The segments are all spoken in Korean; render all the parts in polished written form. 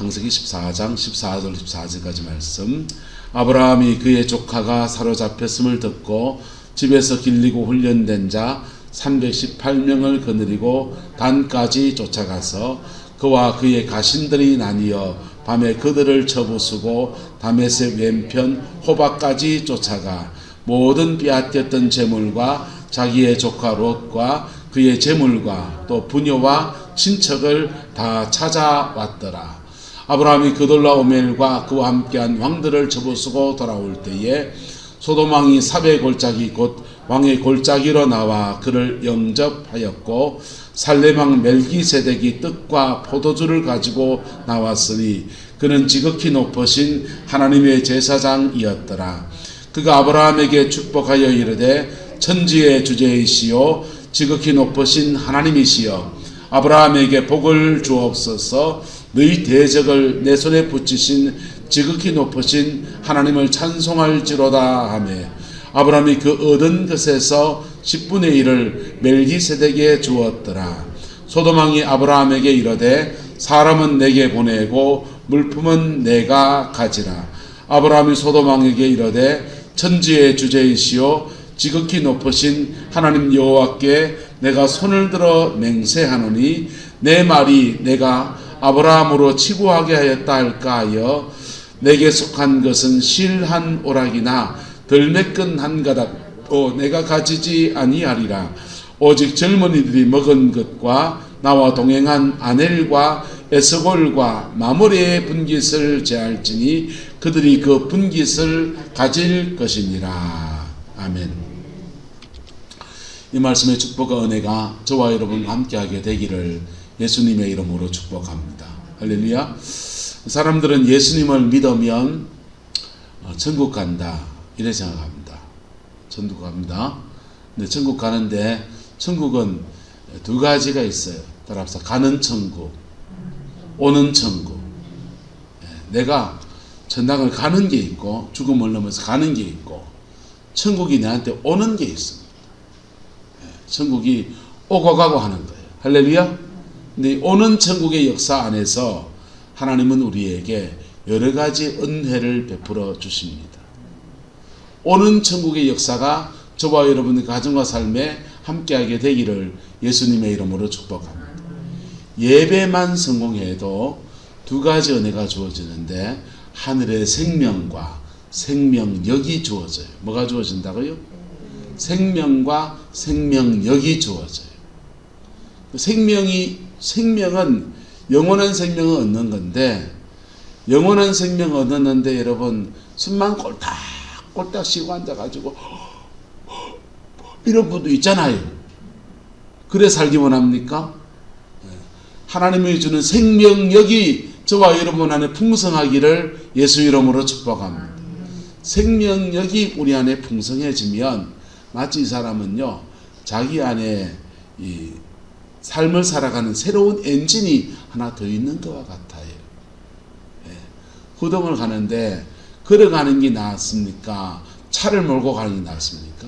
창세기 14장 14절 14절까지 말씀. 아브라함이 그의 조카가 사로잡혔음을 듣고 집에서 길리고 훈련된 자 318명을 거느리고 단까지 쫓아가서 그와 그의 가신들이 나뉘어 밤에 그들을 쳐부수고 다메섹 왼편 호박까지 쫓아가 모든 빼앗겼던 재물과 자기의 조카 롯과 그의 재물과 또 부녀와 친척을 다 찾아왔더라. 아브라함이 그돌라오멜과 그와 함께한 왕들을 쳐부수고 돌아올 때에 소돔 왕이 삽의 골짜기 곧 왕의 골짜기로 나와 그를 영접하였고 살렘 왕 멜기세덱이 떡과 포도주를 가지고 나왔으니 그는 지극히 높으신 하나님의 제사장이었더라. 그가 아브라함에게 축복하여 이르되 천지의 주제이시오 지극히 높으신 하나님이시여 아브라함에게 복을 주옵소서. 너희 대적을 내 손에 붙이신 지극히 높으신 하나님을 찬송할지로다 하며 아브라함이 그 얻은 것에서 10분의 1을 멜기세덱에 주었더라. 소돔 왕이 아브라함에게 이르되 사람은 내게 보내고 물품은 내가 가지라. 아브라함이 소돔 왕에게 이르되 천지의 주제이시오 지극히 높으신 하나님 여호와께 내가 손을 들어 맹세하노니 내 말이 내가 아브라함으로 치부하게 하였다 할까 하여 내게 속한 것은 실 한 오락이나 덜매끈 한 가닥도 내가 가지지 아니하리라. 오직 젊은이들이 먹은 것과 나와 동행한 아넬과 에스골과 마므레의 분깃을 제할지니 그들이 그 분깃을 가질 것이니라. 아멘. 이 말씀의 축복과 은혜가 저와 여러분과 함께하게 되기를 예수님의 이름으로 축복합니다. 할렐루야. 사람들은 예수님을 믿으면 천국 간다 이래 생각합니다. 천국 갑니다. 근데 천국 가는데 천국은 두 가지가 있어요. 따라서 가는 천국, 오는 천국. 내가 천당을 가는 게 있고 죽음을 넘어서 가는 게 있고 천국이 내한테 오는 게 있습니다. 천국이 오고 가고 하는 거예요. 할렐루야. 근데 오는 천국의 역사 안에서 하나님은 우리에게 여러 가지 은혜를 베풀어 주십니다. 오는 천국의 역사가 저와 여러분의 가정과 삶에 함께하게 되기를 예수님의 이름으로 축복합니다. 예배만 성공해도 두 가지 은혜가 주어지는데 하늘의 생명과 생명력이 주어져요. 뭐가 주어진다고요? 생명과 생명력이 주어져요. 생명은 영원한 생명을 얻는 건데 영원한 생명을 얻는데 여러분 숨만 꼴딱꼴딱 쉬고 앉아가지고 이런 분도 있잖아요. 그래 살기 원합니까? 하나님이 주는 생명력이 저와 여러분 안에 풍성하기를 예수 이름으로 축복합니다. 생명력이 우리 안에 풍성해지면 마치 이 사람은요 자기 안에 이 삶을 살아가는 새로운 엔진이 하나 더 있는 것과 같아요. 후동을 가는데 걸어가는 게 나았습니까? 차를 몰고 가는 게 나았습니까?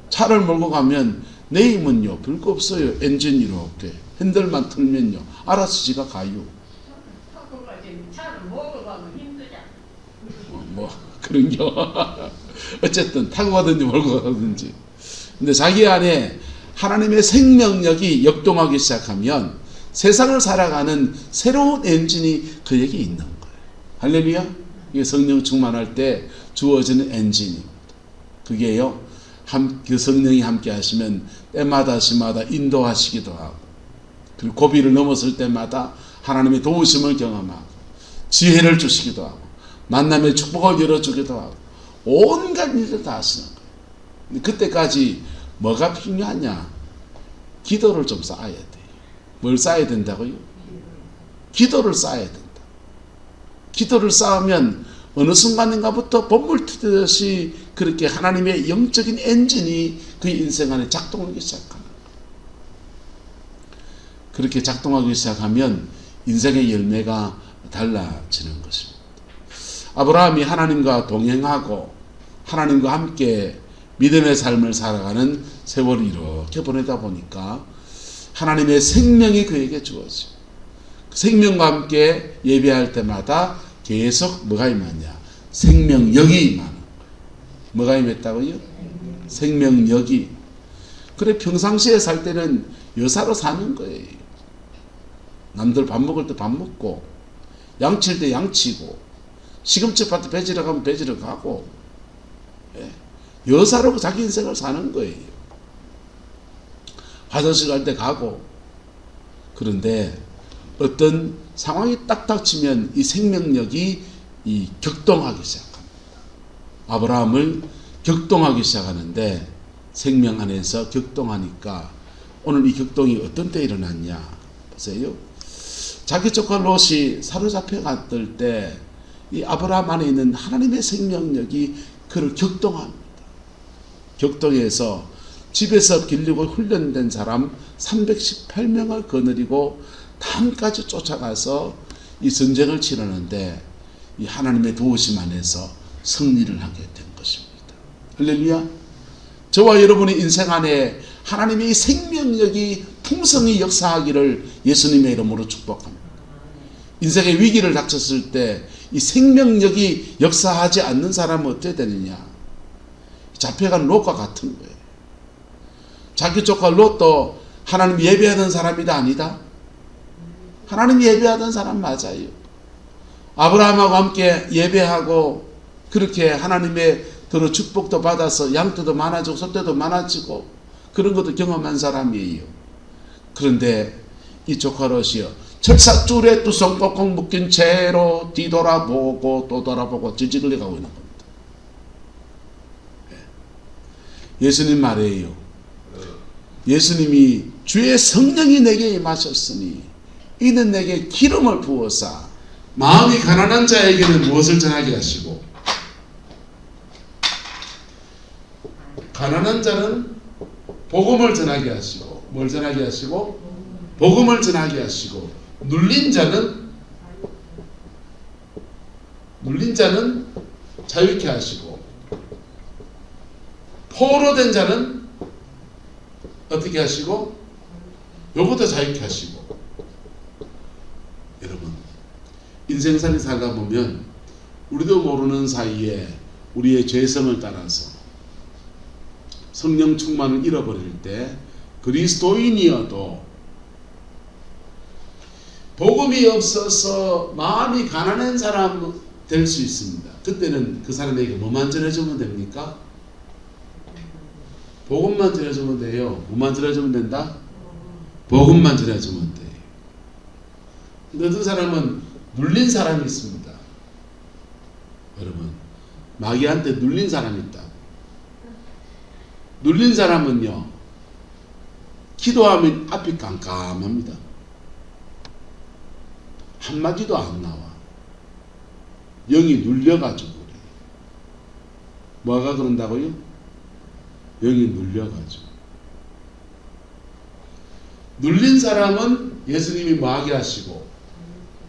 차를 몰고 가면 내 힘은요 별거 없어요. 엔진 이렇게 핸들만 틀면요 알아서 지가 가요. 차를 몰고 가면 힘들잖아. 뭐 그런겨. 어쨌든 타고 가든지 몰고 가든지. 근데 자기 안에 하나님의 생명력이 역동하기 시작하면 세상을 살아가는 새로운 엔진이 그에게 있는 거예요. 할렐루야. 이게 성령 충만할 때 주어지는 엔진입니다. 그게요 그 성령이 함께 하시면 때마다 시마다 인도하시기도 하고 그리고 고비를 넘었을 때마다 하나님의 도우심을 경험하고 지혜를 주시기도 하고 만남의 축복을 열어주기도 하고 온갖 일을 다 하시는 거예요. 근데 그때까지 뭐가 필요하냐? 기도를 좀 쌓아야 돼요. 뭘 쌓아야 된다고요? 기도를 쌓아야 된다. 기도를 쌓으면 어느 순간인가부터 본물 튀듯이 그렇게 하나님의 영적인 엔진이 그 인생 안에 작동하기 시작합니다. 그렇게 작동하기 시작하면 인생의 열매가 달라지는 것입니다. 아브라함이 하나님과 동행하고 하나님과 함께 믿음의 삶을 살아가는 세월을 이렇게 보내다 보니까 하나님의 생명이 그에게 주어져요. 생명과 함께 예배할 때마다 계속 뭐가 임하냐? 생명력이 임하는. 뭐가 임했다고요? 생명력이. 그래 평상시에 살 때는 여사로 사는 거예요. 남들 밥 먹을 때 밥 먹고, 양칠 때 양치고, 시금치 밭에 배지러 가면 배지러 가고, 여사로 자기 인생을 사는 거예요. 화장실 갈 때 가고. 그런데 어떤 상황이 딱 닥치면 이 생명력이 격동하기 시작합니다. 아브라함을 격동하기 시작하는데 생명 안에서 격동하니까 오늘 이 격동이 어떤 때 일어났냐 보세요. 자기 조카 롯이 사로잡혀 갔을 때 이 아브라함 안에 있는 하나님의 생명력이 그를 격동합니다. 격동해서 집에서 길리고 훈련된 사람 318명을 거느리고 담까지 쫓아가서 이 전쟁을 치르는데 이 하나님의 도우심 안에서 승리를 하게 된 것입니다. 할렐루야. 저와 여러분의 인생 안에 하나님의 이 생명력이 풍성히 역사하기를 예수님의 이름으로 축복합니다. 인생의 위기를 닥쳤을 때 이 생명력이 역사하지 않는 사람은 어떻게 되느냐? 잡혀간 롯과 같은 거예요. 자기 조카 롯도 하나님 예배하던 사람이다 아니다? 하나님 예배하던 사람 맞아요. 아브라함하고 함께 예배하고 그렇게 하나님의 들어 축복도 받아서 양떼도 많아지고 소떼도 많아지고 그런 것도 경험한 사람이에요. 그런데 이 조카 롯이요, 철사줄에 뚜껑 꽁꽁 묶인 채로 뒤돌아보고 또 돌아보고 질질끌려 가고 있는 겁니다. 예수님 말이에요. 예수님이 주의 성령이 내게 임하셨으니 이는 내게 기름을 부어사 마음이 가난한 자에게는 무엇을 전하게 하시고, 가난한 자는 복음을 전하게 하시고, 뭘 전하게 하시고? 복음을 전하게 하시고, 눌린 자는 자유케 하시고, 포로된 자는 어떻게 하시고? 요것도 자유케 하시고. 여러분, 인생살이 살다 보면 우리도 모르는 사이에 우리의 죄성을 따라서 성령 충만을 잃어버릴 때 그리스도인이어도 복음이 없어서 마음이 가난한 사람 될 수 있습니다. 그때는 그 사람에게 뭐만 전해주면 됩니까? 복음만 전해주면 돼요. 뭐만 전해주면 된다? 복음만 전해주면 돼요. 근데 어떤 사람은 눌린 사람이 있습니다. 여러분, 마귀한테 눌린 사람이 있다. 눌린 사람은요, 기도하면 앞이 깜깜합니다. 한마디도 안 나와. 영이 눌려가지고 그래요. 뭐가 그런다고요? 영이 눌려가지고. 눌린 사람은 예수님이 뭐하게 하시고?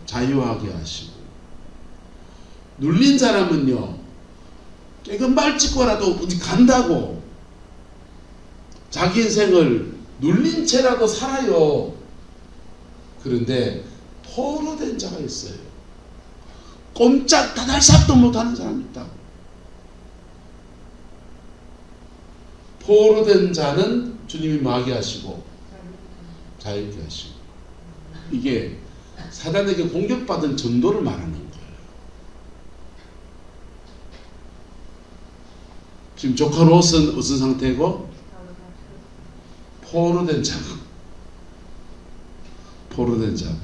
자유하게 하시고. 눌린 사람은요, 깨끗말 찍고라도 어디 간다고 자기 인생을 눌린 채라도 살아요. 그런데 포로된 자가 있어요. 꼼짝 다달삭도 못하는 사람이 있다고. 포로된 자는 주님이 뭐하게 하시고? 자유케 하시고. 이게 사단에게 공격받은 정도를 말하는 거예요. 지금 조카 롯은 어떤 상태고? 포로된 자고. 포로된 자고.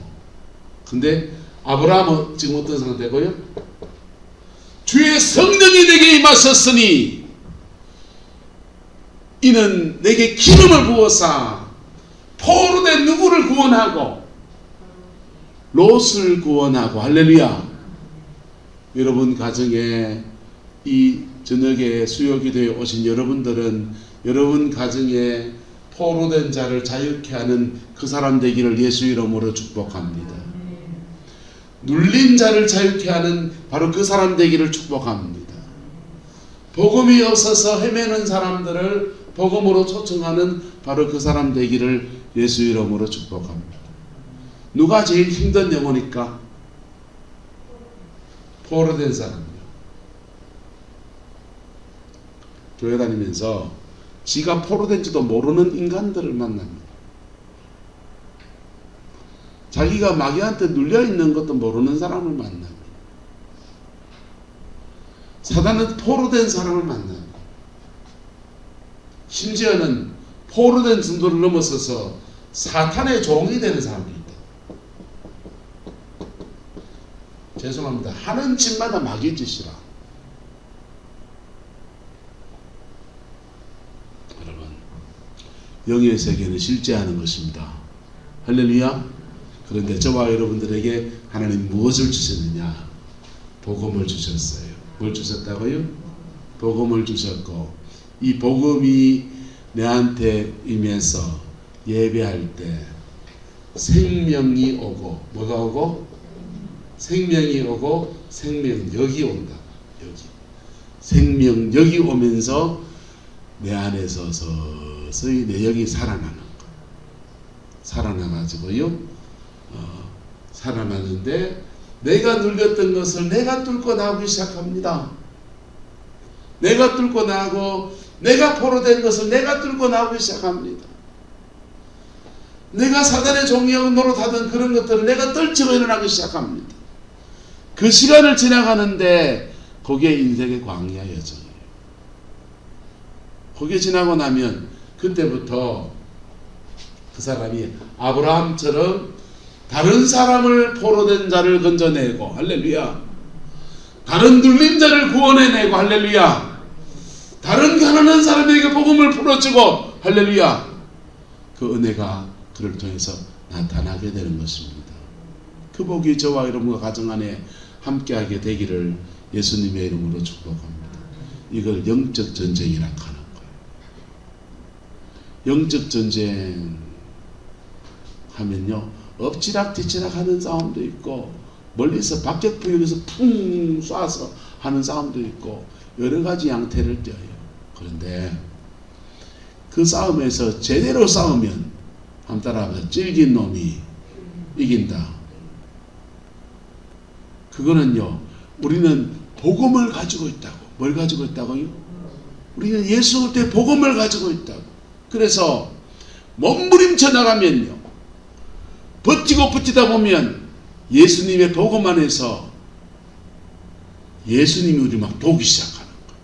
근데 아브라함은 지금 어떤 상태고요? 주의 성령이 내게 임하셨으니 이는 내게 기름을 부어사 포로된 누구를 구원하고? 롯을 구원하고. 할렐루야. 여러분 가정에 이 저녁에 수요기도에 오신 여러분들은 여러분 가정에 포로된 자를 자유케 하는 그 사람 되기를 예수 이름으로 축복합니다. 눌린 자를 자유케 하는 바로 그 사람 되기를 축복합니다. 복음이 없어서 헤매는 사람들을 복음으로 초청하는 바로 그 사람 되기를 예수 이름으로 축복합니다. 누가 제일 힘든 영혼일까? 포로된 사람이요. 교회 다니면서 지가 포로된지도 모르는 인간들을 만납니다. 자기가 마귀한테 눌려있는 것도 모르는 사람을 만납니다. 사단은 포로된 사람을 만납니다. 심지어는 포로된 정도를 넘어서서 사탄의 종이 되는 사람도 있다. 죄송합니다. 하는 짓마다 마귀 짓이라. 여러분, 영의 세계는 실제하는 것입니다. 할렐루야. 그런데 저와 여러분들에게 하나님 무엇을 주셨느냐? 복음을 주셨어요. 뭘 주셨다고요? 복음을 주셨고, 이 복음이 내한테 임해서 예배할 때 생명이 오고, 뭐가 오고? 생명이 오고 생명력이 온다. 여기 생명력이 오면서 내 안에서 서서히 내 영이 살아나는 거. 살아나가지고요. 살아나는데 내가 눌렸던 것을 내가 뚫고 나오기 시작합니다. 내가 뚫고 나오고 내가 포로된 것을 내가 뚫고 나오기 시작합니다. 내가 사단의 종이하고 노릇하던 그런 것들을 내가 떨치고 일어나기 시작합니다. 그 시간을 지나가는데 그게 인생의 광야 여정이에요. 그게 지나고 나면 그때부터 그 사람이 아브라함처럼 다른 사람을 포로된 자를 건져내고, 할렐루야, 다른 눌린 자를 구원해내고, 할렐루야, 다른 가난한 사람에게 복음을 풀어주고, 할렐루야, 그 은혜가 그를 통해서 나타나게 되는 것입니다. 그 복이 저와 여러분과 가정 안에 함께하게 되기를 예수님의 이름으로 축복합니다. 이걸 영적 전쟁이라 하는 거예요. 영적 전쟁 하면요, 엎치락뒤치락 하는 싸움도 있고, 멀리서 박격부역에서 풍 쏴서 하는 싸움도 있고, 여러 가지 양태를 띄어요. 그런데 그 싸움에서 제대로 싸우면, 한번 따라하면 찔긴 놈이 이긴다. 그거는요, 우리는 복음을 가지고 있다고. 뭘 가지고 있다고요? 우리는 예수 그리스도의 복음을 가지고 있다고. 그래서 몸부림쳐 나가면요, 버티고 버티다 보면 예수님의 복음 안에서 예수님이 우리 막 도우기 시작하는 거예요.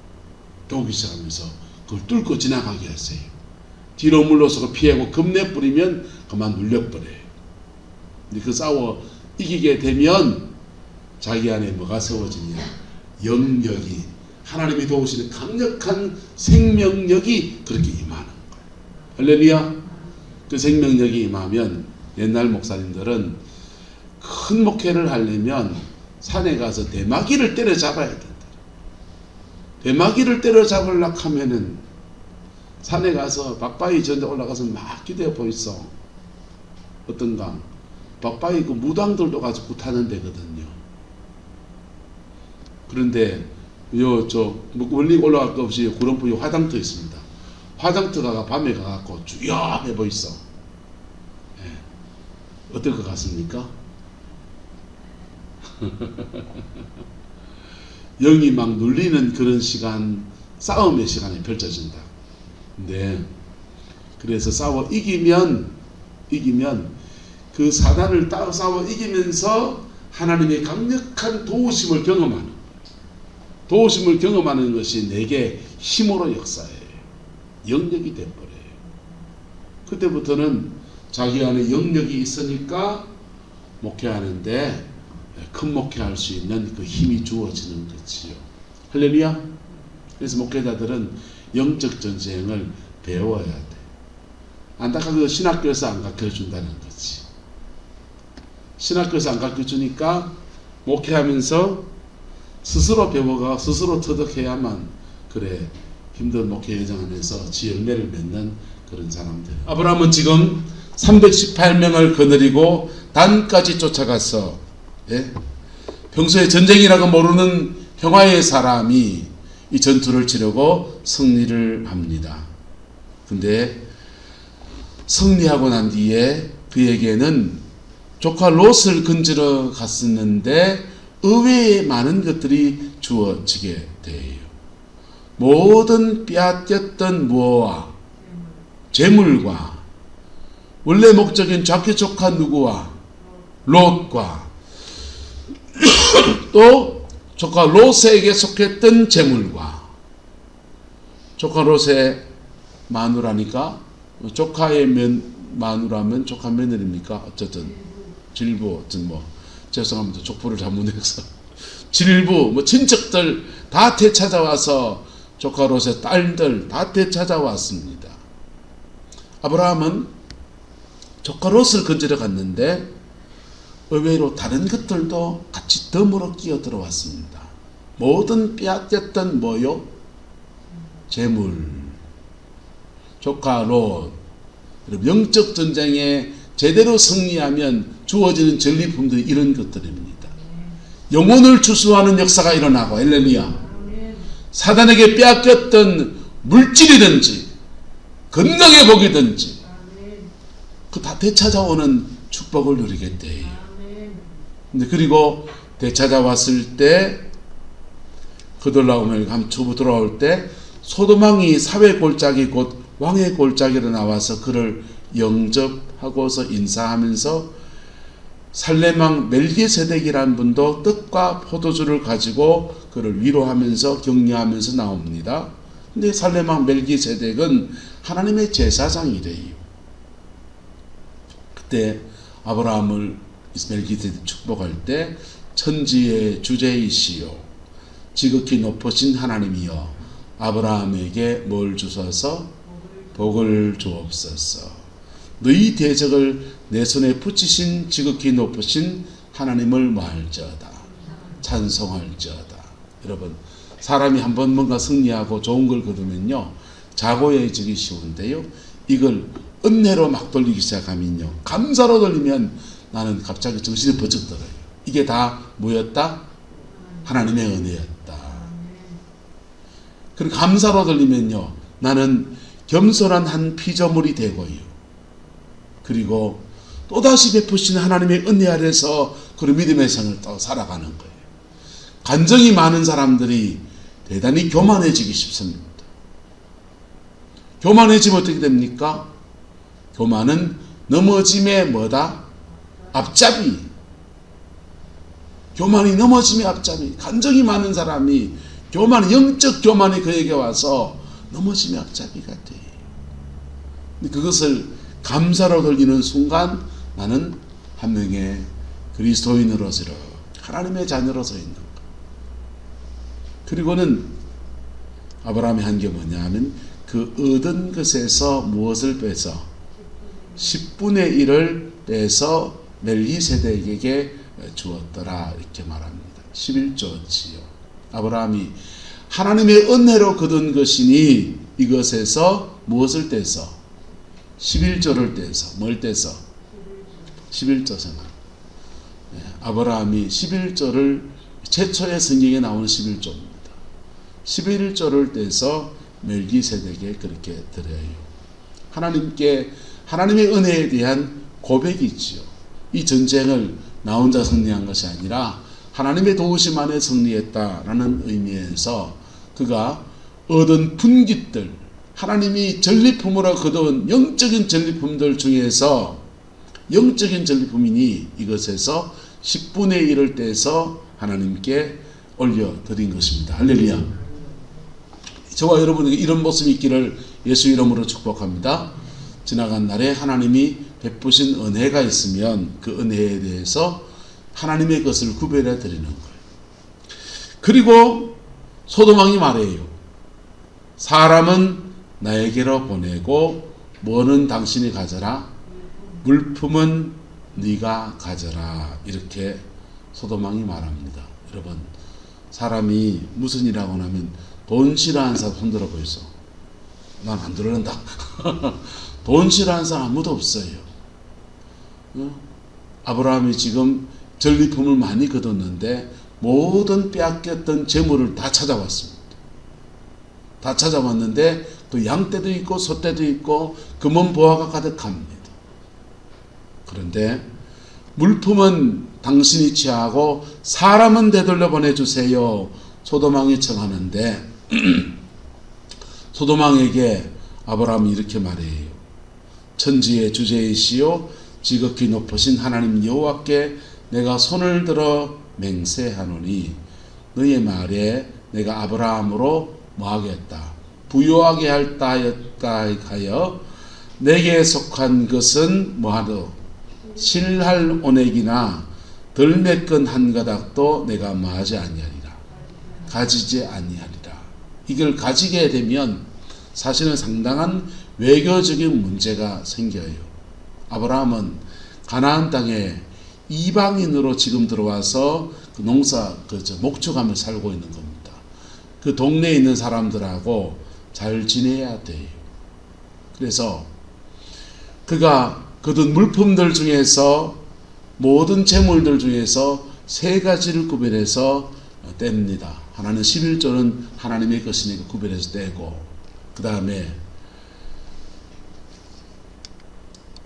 도우기 시작하면서 그걸 뚫고 지나가게 하세요. 뒤로 물러서고 피하고 겁내 뿌리면 그만 눌려버려요. 근데 그 싸워 이기게 되면 자기 안에 뭐가 세워지냐? 영력이, 하나님이 도우시는 강력한 생명력이 그렇게 임하는 거예요. 할렐루야. 그 생명력이 임하면 옛날 목사님들은 큰 목회를 하려면 산에 가서 대마귀를 때려잡아야 된다. 대마귀를 때려잡으려고 하면은 산에 가서 박바위 전에 올라가서 막 기대어 보이소. 어떤가? 박바위 그 무당들도 가지고 타는 데거든요. 그런데 멀리 올라갈 것 없이 구름부에 화장터 있습니다. 화장터가 밤에 가갖고 주여 해 보이소. 예. 어떨 것 같습니까? 영이 막 눌리는 그런 시간, 싸움의 시간이 펼쳐진다. 근데 그래서 싸워 이기면 그 사단을 싸워 이기면서 하나님의 강력한 도우심을 경험하는, 도우심을 경험하는 것이 내게 힘으로 역사해요. 영역이 돼버려요. 그때부터는 자기 안에 영역이 있으니까 목회하는데 큰 목회할 수 있는 그 힘이 주어지는 거지요. 할렐루야. 그래서 목회자들은 영적 전쟁을 배워야 돼. 안타깝게도 신학교에서 안 가르쳐준다는 거지. 신학교에서 안 가르쳐주니까 목회하면서 스스로 배워가 스스로 터득해야만 그래 힘든 목회 여정 안에서 지 열매를 맺는 그런 사람들. 아브라함은 지금 318명을 거느리고 단까지 쫓아가서, 예? 평소에 전쟁이라고 모르는 평화의 사람이 이 전투를 치르고 승리를 합니다. 근데 승리하고 난 뒤에 그에게는 조카 롯을 건지러 갔었는데 의외의 많은 것들이 주어지게 돼요. 모든 빼앗겼던 무엇과 재물과 원래 목적인 자기 조카 누구와 롯과 또 조카 롯에게 속했던 재물과 조카 롯의 마누라니까 조카의 마누라면 조카 며느리입니까? 어쨌든 질부 어쨌든 뭐 죄송합니다. 족보를 잘못해서 질부 뭐 친척들 다 되찾아와서 조카 롯의 딸들 다 되찾아왔습니다. 아브라함은 조카 롯을 건지러 갔는데 의외로 다른 것들도 같이 덤으로 끼어 들어왔습니다. 모든 빼앗겼던 뭐요? 재물. 조카 롯. 영적 전쟁에 제대로 승리하면 주어지는 전리품들이 이런 것들입니다. 영혼을 추수하는 역사가 일어나고 할렐루야. 사단에게 빼앗겼던 물질이든지 건강의 복이든지 그 다 되찾아오는 축복을 누리게 돼요. 근데 그리고 되찾아왔을 때 그돌라오멜 감초부 돌아올 때 소돔왕이 사회 골짜기 곧 왕의 골짜기로 나와서 그를 영접하고서 인사하면서 살렘왕 멜기세덱이라는 분도 떡과 포도주를 가지고 그를 위로하면서 격려하면서 나옵니다. 근데 살렘왕 멜기세덱은 하나님의 제사장이래요. 그때 아브라함을 멜기세덱 축복할 때 천지의 주제이시요 지극히 높으신 하나님이여 아브라함에게 뭘 주셔서 복을 주옵소서. 너희 대적을 내 손에 붙이신 지극히 높으신 하나님을 뭐할지어다 찬송할지어다. 여러분 사람이 한번 뭔가 승리하고 좋은 걸 거두면요 자고해지기 쉬운데요 이걸 은혜로 막 돌리기 시작하면요 감사로 돌리면 나는 갑자기 정신이 번쩍 들어요. 이게 다 뭐였다? 하나님의 은혜였다. 그리고 감사로 돌리면요 나는 겸손한 한 피조물이 되고요. 그리고 또다시 베푸신 하나님의 은혜 아래서 그 믿음의 생을 또 살아가는 거예요. 간정이 많은 사람들이 대단히 교만해지기 쉽습니다. 교만해지면 어떻게 됩니까? 교만은 넘어짐의 뭐다? 앞잡이. 교만이 넘어짐의 앞잡이. 간정이 많은 사람이 영적 교만이 그에게 와서 넘어짐의 앞잡이가 돼. 그것을 감사로 돌리는 순간 나는 한 명의 그리스도인으로서 하나님의 자녀로서 있는 것. 그리고는 아브라함이 한 게 뭐냐 하면 그 얻은 것에서 무엇을 빼서 10분의 1을 빼서 멜기세덱에게 주었더라 이렇게 말합니다. 11조지요. 아브라함이 하나님의 은혜로 거둔 것이니 이것에서 무엇을 떼서 11조를 떼서 뭘 떼서 11조 생각. 아브라함이 11조를 최초의 성경에 나오는 11조입니다. 11조를 떼서 멜기세덱에게 그렇게 드려요. 하나님께 하나님의 은혜에 대한 고백이지요. 이 전쟁을 나 혼자 승리한 것이 아니라 하나님의 도우심 안에 승리했다라는 의미에서 그가 얻은 분깃들 하나님이 전리품으로 거둔 영적인 전리품들 중에서 영적인 전리품이니 이것에서 10분의 1을 떼서 하나님께 올려드린 것입니다. 할렐루야. 저와 여러분에게 이런 모습이 있기를 예수 이름으로 축복합니다. 지나간 날에 하나님이 베푸신 은혜가 있으면 그 은혜에 대해서 하나님의 것을 구별해 드리는 거예요. 그리고 소돔왕이 말해요. 사람은 나에게로 보내고 뭐는 당신이 가져라 물품은 네가 가져라 이렇게 소돔왕이 말합니다. 여러분 사람이 무슨 일하고 나면 돈 싫어하는 사람 손들어 보이소. 난 안 들어간다. 돈 싫어하는 사람 아무도 없어요. 아브라함이 지금 전리품을 많이 거뒀는데 모든 빼앗겼던 재물을 다 찾아왔습니다. 다 찾아왔는데 또 양떼도 있고 소떼도 있고 금은 보화가 가득합니다. 그런데 물품은 당신이 취하고 사람은 되돌려 보내주세요. 소돔왕이 청하는데 소돔왕에게 아브라함이 이렇게 말해요. 천지의 주제이시요 지극히 높으신 하나님 여호와께 내가 손을 들어 맹세하노니 너의 말에 내가 아브라함으로 뭐하겠다 부요하게 할다 하여 내게 속한 것은 뭐하노 실할 온액이나 덜 메끈 한 가닥도 내가 뭐하지 아니하리라 가지지 아니하리라. 이걸 가지게 되면 사실은 상당한 외교적인 문제가 생겨요. 아브라함은 가나안 땅에 이방인으로 지금 들어와서 그 목축하며 살고 있는 겁니다. 그 동네에 있는 사람들하고 잘 지내야 돼요. 그래서 그가 거둔 물품들 중에서 모든 재물들 중에서 세 가지를 구별해서 뗍니다. 하나는 11조는 하나님의 것이니까 구별해서 떼고, 그 다음에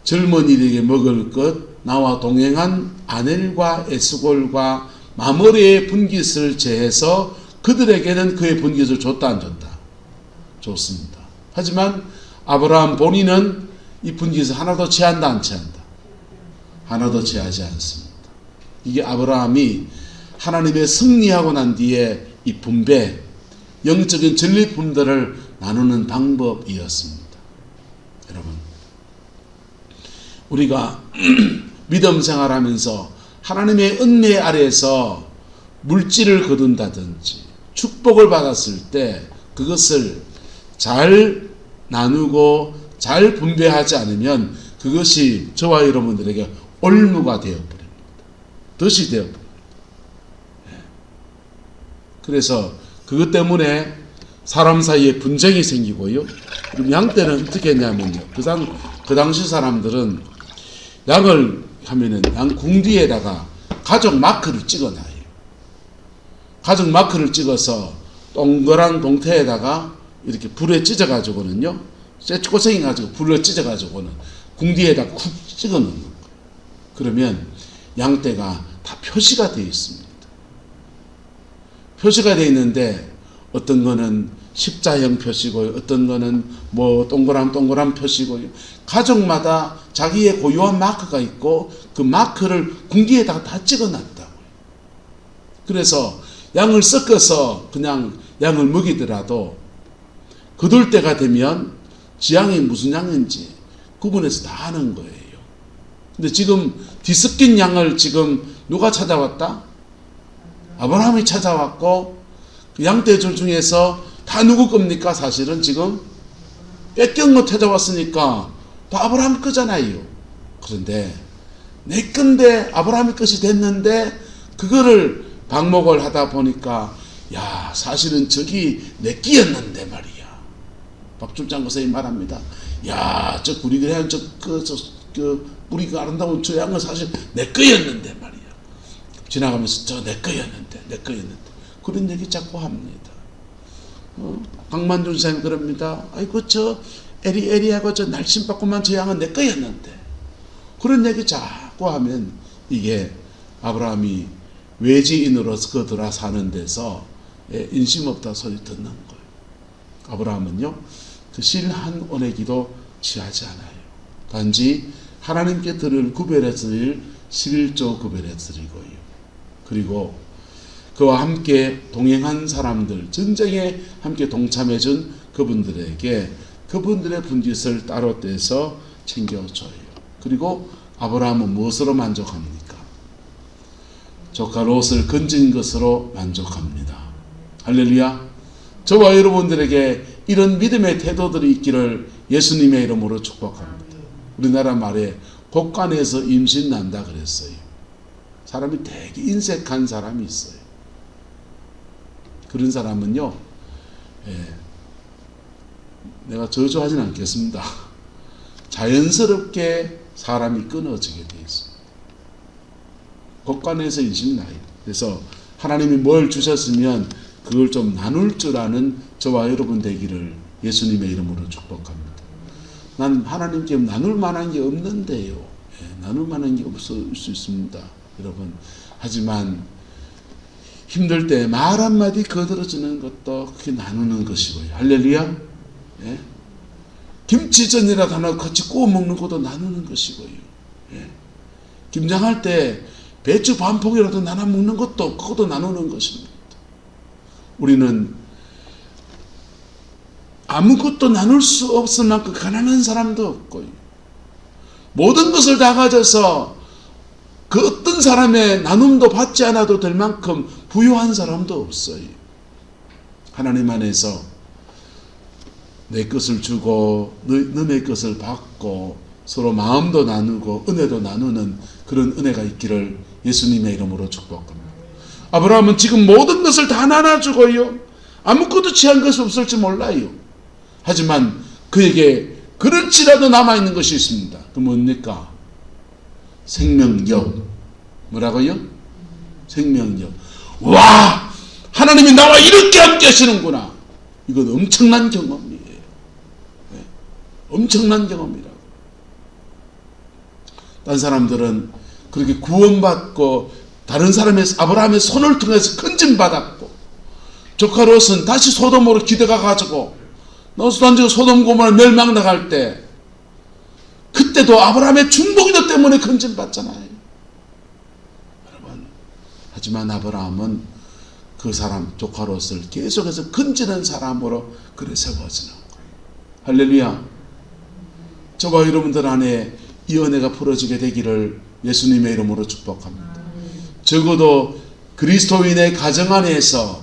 젊은이에게 먹을 것, 나와 동행한 아넬과 에스골과 마므레의 분깃을 제해서 그들에게는 그의 분깃을 줬다 안 줬다? 줬습니다. 하지만 아브라함 본인은 이 분깃을 하나도 취한다 안 취한다? 하나도 취하지 않습니다. 이게 아브라함이 하나님의 승리하고 난 뒤에 이 분배, 영적인 전리품들을 나누는 방법이었습니다. 여러분, 우리가 믿음 생활하면서 하나님의 은혜 아래에서 물질을 거둔다든지 축복을 받았을 때 그것을 잘 나누고 잘 분배하지 않으면 그것이 저와 여러분들에게 올무가 되어버립니다. 덫이 되어버립니다. 그래서 그것 때문에 사람 사이에 분쟁이 생기고요. 그럼 양 때는 어떻게 했냐면요. 그 당시 사람들은 양을 하면은 양 궁뒤에다가 가족 마크를 찍어놔요. 가족 마크를 찍어서 동그란 동태에다가 이렇게 불에 찢어가지고는요. 쇠고생해가지고 불에 찢어가지고는 궁뒤에다 쿡 찍어놓는 거예요. 그러면 양떼가 다 표시가 되어 있습니다. 표시가 되어 있는데 어떤 거는 십자형 표시고요. 어떤 거는 뭐 동그란 표시고요. 가족마다 자기의 고유한 마크가 있고 그 마크를 궁기에다가 다 찍어놨다고요. 그래서 양을 섞어서 그냥 양을 먹이더라도 거둘 때가 되면 지 양이 무슨 양인지 구분해서 다 아는 거예요. 근데 지금 뒤섞인 양을 지금 누가 찾아왔다? 아브라함이 찾아왔고 그 양떼들 중에서 다 누구 겁니까? 사실은 지금 뺏긴 거 찾아왔으니까 다 아브라함 거잖아요. 그런데 내 건데 아브라함의 것이 됐는데 그거를 방목을 하다 보니까 야 사실은 저기 내 끼였는데 말이야. 박준장 선생님 말합니다. 야 저 구리그레한 우리가 아름다운 저 양은 사실 내 거였는데 말이야. 지나가면서 저 내 거였는데 그런 얘기 자꾸 합니다. 강만준 선생님 그럽니다. 아이고 저 에리하고 저 날씬바꾸만 저 양은 내 거였는데 그런 얘기 자꾸 하면 이게 아브라함이 외지인으로서 그 들어 사는 데서 인심 없다 소리 듣는 거예요. 아브라함은요 그 실한 온에기도 취하지 않아요. 단지 하나님께 들을 구별해 드릴 11조 구별해 드리고요. 그리고 그와 함께 동행한 사람들, 전쟁에 함께 동참해 준 그분들에게 그분들의 분깃을 따로 떼서 챙겨줘요. 그리고 아브라함은 무엇으로 만족합니까? 조카 롯을 건진 것으로 만족합니다. 할렐루야. 저와 여러분들에게 이런 믿음의 태도들이 있기를 예수님의 이름으로 축복합니다. 우리나라 말에 곡간에서 임신 난다 그랬어요. 사람이 되게 인색한 사람이 있어요. 그런 사람은요, 내가 저주하진 않겠습니다. 자연스럽게 사람이 끊어지게 되어 있습니다. 곡간에서 임신 나요. 그래서 하나님이 뭘 주셨으면 그걸 좀 나눌 줄 아는 저와 여러분 되기를 예수님의 이름으로 축복합니다. 난 하나님께 나눌 만한 게 없는데요. 나눌 만한 게 없을 수 있습니다, 여러분. 하지만 힘들 때 말 한마디 거들어주는 것도 그게 나누는 것이고요. 할렐루야. 예? 김치전이라도 하나 같이 구워 먹는 것도 나누는 것이고요. 예? 김장할 때 배추 반 포기라도 나눠 먹는 것도 그것도 나누는 것입니다. 우리는 아무것도 나눌 수 없을 만큼 가난한 사람도 없고요. 모든 것을 다 가져서 그 어떤 사람의 나눔도 받지 않아도 될 만큼 부유한 사람도 없어요. 하나님 안에서 내 것을 주고 너의 것을 받고 서로 마음도 나누고 은혜도 나누는 그런 은혜가 있기를 예수님의 이름으로 축복합니다. 아브라함은 지금 모든 것을 다 나눠주고요. 아무것도 취한 것이 없을지 몰라요. 하지만 그에게 그럴지라도 남아있는 것이 있습니다. 그 뭡니까? 생명력. 뭐라고요? 생명력. 와! 하나님이 나와 이렇게 함께 하시는구나. 이건 엄청난 경험이에요. 네. 엄청난 경험이라고. 다른 사람들은 그렇게 구원받고 다른 사람의 아브라함의 손을 통해서 건진받았고 조카 롯은 다시 소돔으로 기대가 가지고 노스단지고 소돔 고모라 멸망당할 때 그때도 아브라함의 중보기도 때문에 건진받잖아요. 여러분, 하지만 아브라함은 그 사람 조카 롯을 계속해서 건지는 사람으로 그래 세워지는 거예요. 할렐루야. 저와 여러분들 안에 이 은혜가 풀어지게 되기를 예수님의 이름으로 축복합니다. 적어도 그리스도인의 가정 안에서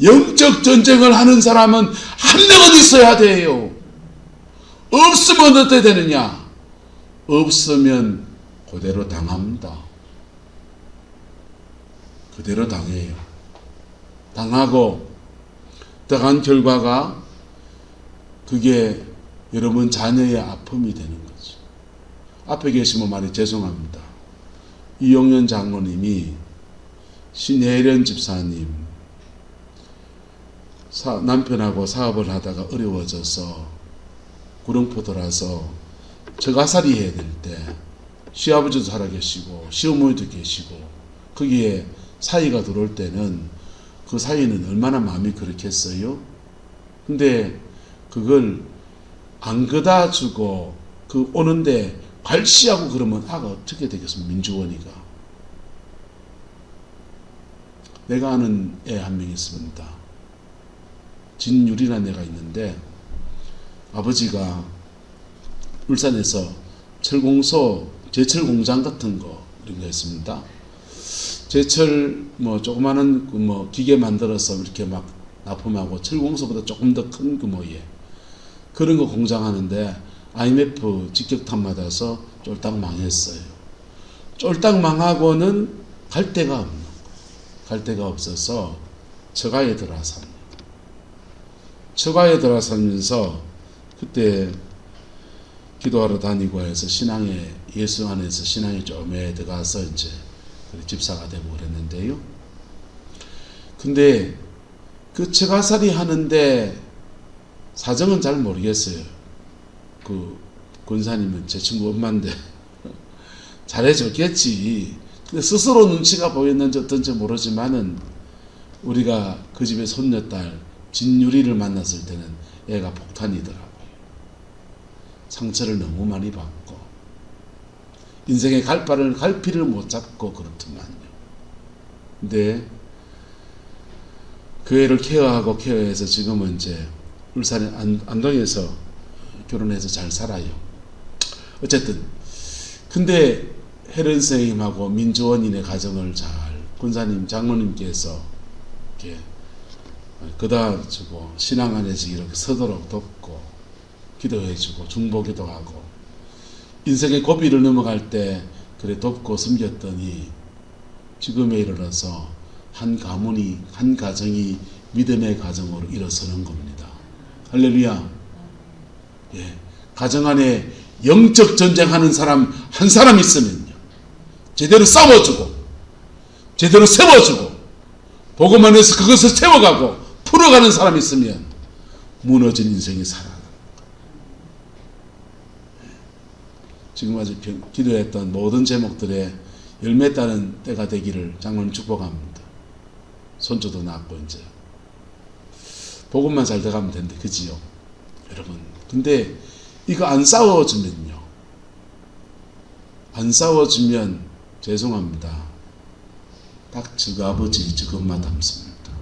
영적 전쟁을 하는 사람은 한 명은 있어야 돼요. 없으면 어떻게 되느냐? 없으면 그대로 당합니다. 그대로 당해요. 당하고 당한 결과가 그게 여러분 자녀의 아픔이 되는 거죠. 앞에 계시면 말이 죄송합니다. 이용현 장로님이 신혜련 집사님 남편하고 사업을 하다가 어려워져서 구렁포 돌아서 저가살이 해야 될 때 시아버지도 살아계시고 시어머니도 계시고 거기에 사이가 들어올 때는 그 사이는 얼마나 마음이 그렇겠어요? 근데 그걸 안 그다 주고 그 오는데 갈시하고 그러면 아가 어떻게 되겠습니까? 민주원이가. 내가 아는 애 한 명 있습니다. 진유리라는 애가 있는데 아버지가 울산에서 철공소 제철 공장 같은 거 이런 거 했습니다. 제철 뭐 조그마한 뭐 기계 만들어서 이렇게 막 납품하고 철공소보다 조금 더 큰 규모의 그런 거 공장하는데 IMF 직격탄 맞아서 쫄딱 망했어요. 쫄딱 망하고는 갈 데가 없는 거예요. 갈 데가 없어서 처가에 들어왔습니다. 처가에 들어서면서 그때 기도하러 다니고 해서 신앙에 예수 안에서 신앙에 좀 들어가서 이제 집사가 되고 그랬는데요. 근데 그 처가살이 하는데 사정은 잘 모르겠어요. 그 권사님은 제 친구 엄마인데 잘해줬겠지. 근데 스스로 눈치가 보였는지 어떤지 모르지만은 우리가 그 집의 손녀딸 진유리를 만났을 때는 애가 폭탄이더라고요. 상처를 너무 많이 받고 인생의 갈피를 못 잡고 그렇더만요. 근데 그 애를 케어해서 지금은 이제 울산의 안동에서 결혼해서 잘 살아요. 어쨌든 근데 혜련 선생님하고 민주원인의 가정을 잘 권사님 장로님께서 이렇게 그다주고 신앙 안에서 이렇게 서도록 돕고 기도해주고 중보기도하고 인생의 고비를 넘어갈 때 그래 돕고 섬겼더니 지금에 이르러서 한 가문이 한 가정이 믿음의 가정으로 일어서는 겁니다. 할렐루야. 예, 가정 안에 영적 전쟁하는 사람 한 사람 있으면요 제대로 싸워주고 제대로 세워주고 복음 안에서 그것을 세워가고 풀어가는 사람이 있으면 무너진 인생이 살아나는 거예요. 지금까지 기도했던 모든 제목들의 열매 따는 때가 되기를 장로님 축복합니다. 손주도 낳고 이제 복음만 잘 돼가면 되는데, 그지요 여러분? 근데 이거 안 싸워주면요, 안 싸워주면 죄송합니다, 딱 저거 아버지 저거 엄마 닮습니다.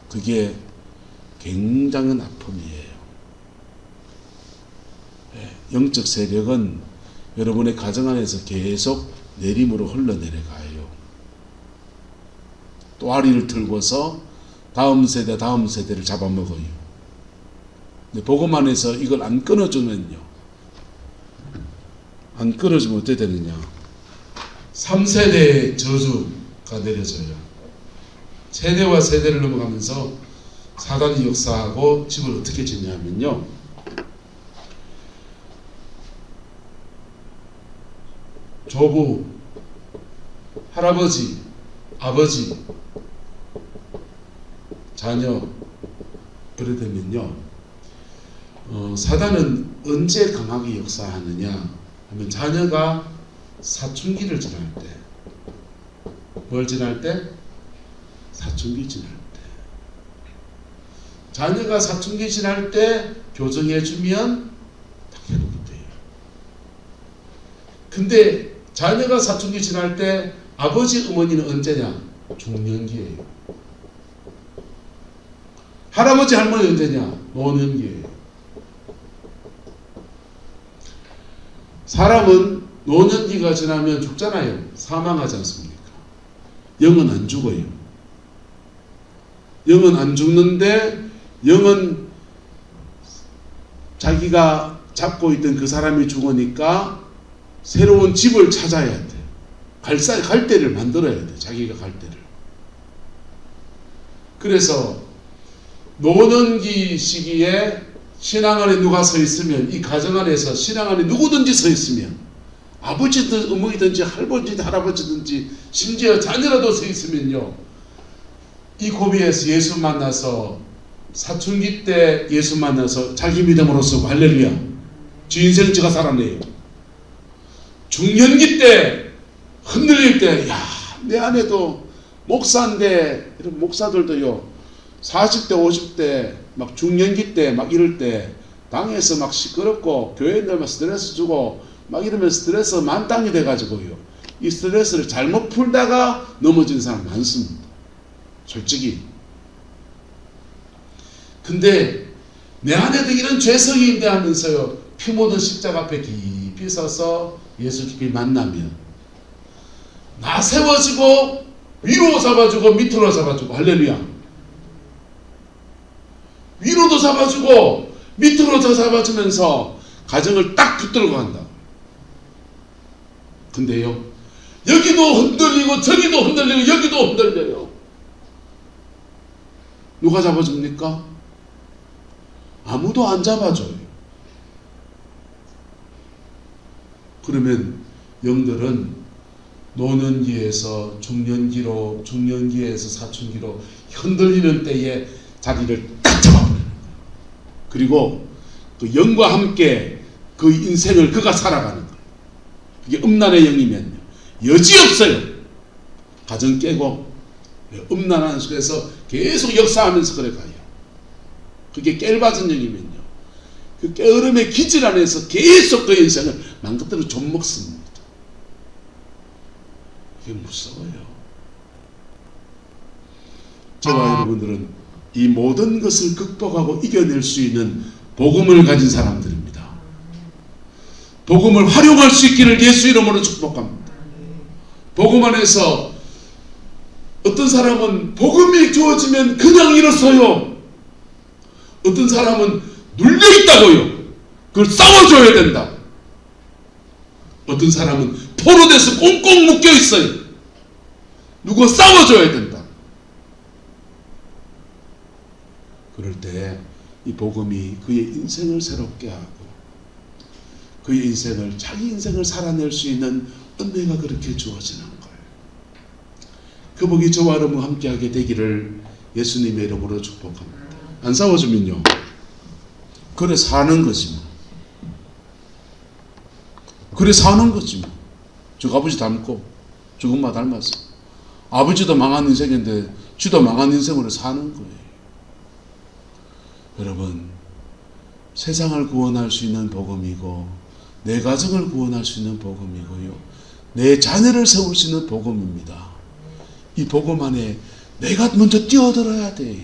그게 굉장한 아픔이에요. 영적 세력은 여러분의 가정 안에서 계속 내림으로 흘러내려가요. 또아리를 틀고서 다음 세대를 잡아먹어요. 근데 복음 안에서 이걸 안 끊어주면요, 안 끊어주면 어떻게 되느냐, 3세대의 저주가 내려져요. 세대와 세대를 넘어가면서 사단이 역사하고 집을 어떻게 짓냐면요, 조부, 할아버지, 아버지, 자녀, 그래 되면요, 사단은 언제 강하게 역사하느냐 하면 자녀가 사춘기를 지날 때. 뭘 지날 때? 사춘기 지날 때. 자녀가 사춘기 지날 때 교정해주면 다 회복이 돼요. 근데 자녀가 사춘기 지날 때 아버지 어머니는 언제냐? 중년기예요. 할아버지 할머니 언제냐? 노년기예요. 사람은 노년기가 지나면 죽잖아요. 사망하지 않습니까? 영은 안 죽어요. 영은 안 죽는데, 영은 자기가 잡고 있던 그 사람이 죽으니까 새로운 집을 찾아야 돼. 갈 데를 만들어야 돼. 자기가 갈 데를. 그래서 노년기 시기에 신앙 안에 누가 서 있으면, 이 가정 안에서 신앙 안에 누구든지 서 있으면, 아버지든 어머니든지 할아버지든 할아버지든지 심지어 자녀라도 서 있으면요, 이 고비에서 예수 만나서 사춘기 때 예수 만나서 자기 믿음으로 쓰고 할렐루야, 주인생 지가 살아내요. 중년기 때 흔들릴 때, 야, 내 안에도 목사인데, 이런 목사들도요 40대 50대 막 중년기 때 막 이럴 때 당에서 막 시끄럽고 교회인들 막 스트레스 주고 막 이러면 스트레스 만땅이 돼가지고요, 이 스트레스를 잘못 풀다가 넘어진 사람 많습니다, 솔직히. 근데 내 안에도 이런 죄성이 있는데 하면서요, 피 묻은 십자가 앞에 깊이 서서 예수 깊이 만나면 나 세워지고 위로 잡아주고 밑으로 잡아주고, 할렐루야. 위로도 잡아주고 밑으로 더 잡아주면서 가정을 딱 붙들고 간다. 근데요, 여기도 흔들리고 저기도 흔들리고 여기도 흔들려요. 누가 잡아줍니까? 아무도 안 잡아줘요. 그러면 영들은 노년기에서 중년기로, 중년기에서 사춘기로 흔들리는 때에 자기를 딱 잡아버려요. 그리고 그 영과 함께 그 인생을 그가 살아가는 거예요. 그게 음란의 영이면요, 여지없어요. 가정 깨고 음란한 속에서 계속 역사하면서 그래 가요. 그게 깨알받은 영이면요, 그 깨어름의 기질 안에서 계속 그 인생을 맘껏대로 좀 먹습니다. 이게 무서워요. 저와 여러분들은 이 모든 것을 극복하고 이겨낼 수 있는 복음을 가진 사람들입니다. 복음을 활용할 수 있기를 예수 이름으로 축복합니다. 복음 안에서 어떤 사람은 복음이 주어지면 그냥 일어서요. 어떤 사람은 눌려있다고요. 그걸 싸워줘야 된다. 어떤 사람은 포로돼서 꽁꽁 묶여있어요. 누가 싸워줘야 된다. 그럴 때 이 복음이 그의 인생을 새롭게 하고 그의 인생을, 자기 인생을 살아낼 수 있는 은혜가 그렇게 주어지는 거예요. 그 복이 저와 여러분과 함께하게 되기를 예수님의 이름으로 축복합니다. 안 싸워주면요, 그래 사는 거지 뭐. 그래 사는 거지 뭐. 저 아버지 닮고 저 엄마 닮았어. 아버지도 망한 인생인데 쥐도 망한 인생으로 사는 거예요. 여러분, 세상을 구원할 수 있는 복음이고 내 가정을 구원할 수 있는 복음이고요, 내 자녀를 세울 수 있는 복음입니다. 이 복음 안에 내가 먼저 뛰어들어야 돼요.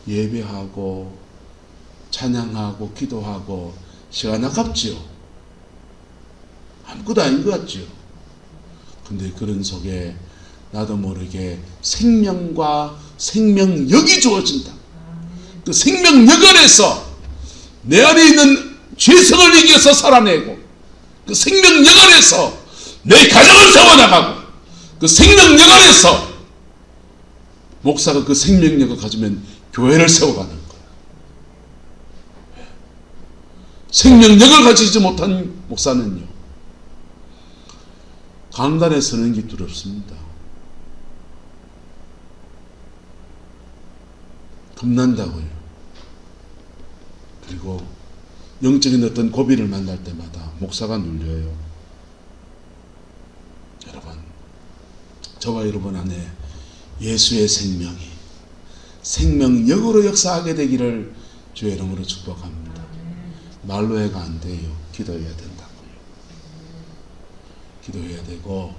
예배하고 찬양하고 기도하고 시간 아깝지요. 아무것도 아닌 것 같지요. 근데 그런 속에 나도 모르게 생명과 생명력이 주어진다. 그 생명력 안에서 내 안에 있는 죄성을 이겨서 살아내고, 그 생명력 안에서 내 가정을 세워나가고, 그 생명력 안에서 목사가 그 생명력을 가지면 교회를 세워가는 거예요. 생명력을 가지지 못한 목사는요, 강단에 서는 게 두렵습니다. 겁난다고요. 그리고 영적인 어떤 고비를 만날 때마다 목사가 눌려요. 여러분, 저와 여러분 안에 예수의 생명이 생명력으로 역사하게 되기를 주의 이름으로 축복합니다. 말로 해가 안 돼요. 기도해야 된다고요. 기도해야 되고,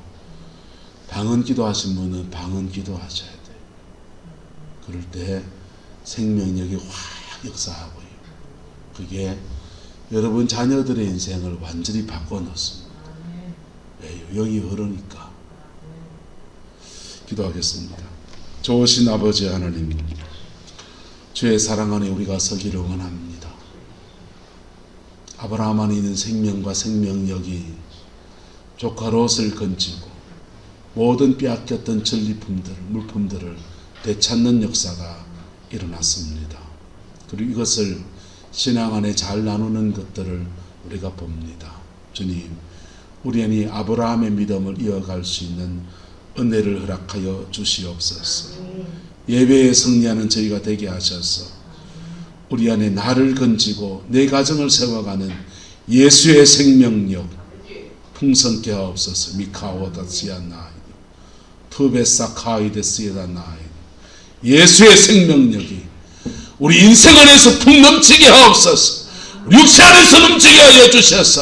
방언 기도하신 분은 방언 기도하셔야 돼요. 그럴 때 생명력이 확 역사하고요. 그게 여러분 자녀들의 인생을 완전히 바꿔놓습니다. 왜요? 영이 흐르니까. 기도하겠습니다. 좋으신 아버지 하나님, 주의 사랑 안에 우리가 서기를 원합니다. 아브라함 안에 있는 생명과 생명력이 조카 롯을 건지고 모든 빼앗겼던 전리품들, 물품들을 되찾는 역사가 일어났습니다. 그리고 이것을 신앙 안에 잘 나누는 것들을 우리가 봅니다. 주님, 우리 안에 아브라함의 믿음을 이어갈 수 있는 은혜를 허락하여 주시옵소서. 예배에 승리하는 저희가 되게 하셔서 우리 안에 나를 건지고 내 가정을 세워가는 예수의 생명력 풍성케 하옵소서. 미카오다시아나이 투베사카이데시에다나이, 예수의 생명력이 우리 인생 안에서 풍넘치게 하옵소서. 우리 육체 안에서 넘치게 하여 주셔서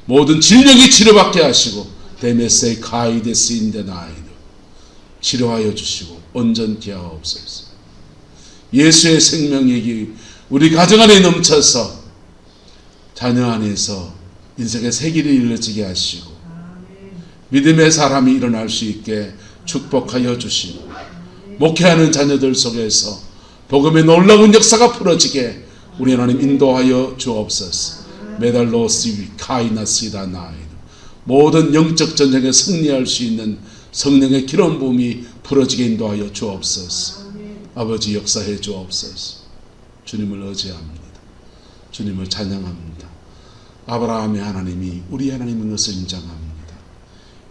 모든 질병이 치료받게 하시고 데메세 카이데스인데나이 치료하여 주시고 온전케 하옵소서. 예수의 생명력이 우리 가정 안에 넘쳐서 자녀 안에서 인생의 새 길이 이루어지게 하시고 믿음의 사람이 일어날 수 있게 축복하여 주시고, 목회하는 자녀들 속에서 복음의 놀라운 역사가 풀어지게 우리 하나님 인도하여 주옵소서. 메달로시 카이나시다나이, 모든 영적 전쟁에 승리할 수 있는 성령의 기름 부음이 풀어지게 인도하여 주옵소서. 아버지 역사해 주옵소서. 주님을 의지합니다. 주님을 찬양합니다. 아브라함의 하나님이 우리 하나님인 것을 인정합니다.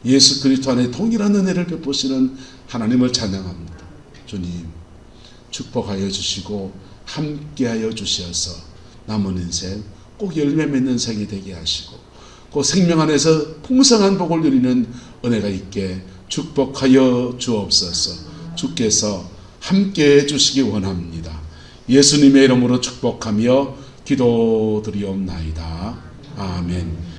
예수 그리스도 안에 동일한 은혜를 베푸시는 하나님을 찬양합니다. 주님, 축복하여 주시고 함께하여 주셔서 남은 인생 꼭 열매 맺는 생이 되게 하시고 그 생명 안에서 풍성한 복을 누리는 은혜가 있게 축복하여 주옵소서. 주께서 함께해 주시기 원합니다. 예수님의 이름으로 축복하며 기도드리옵나이다. 아멘.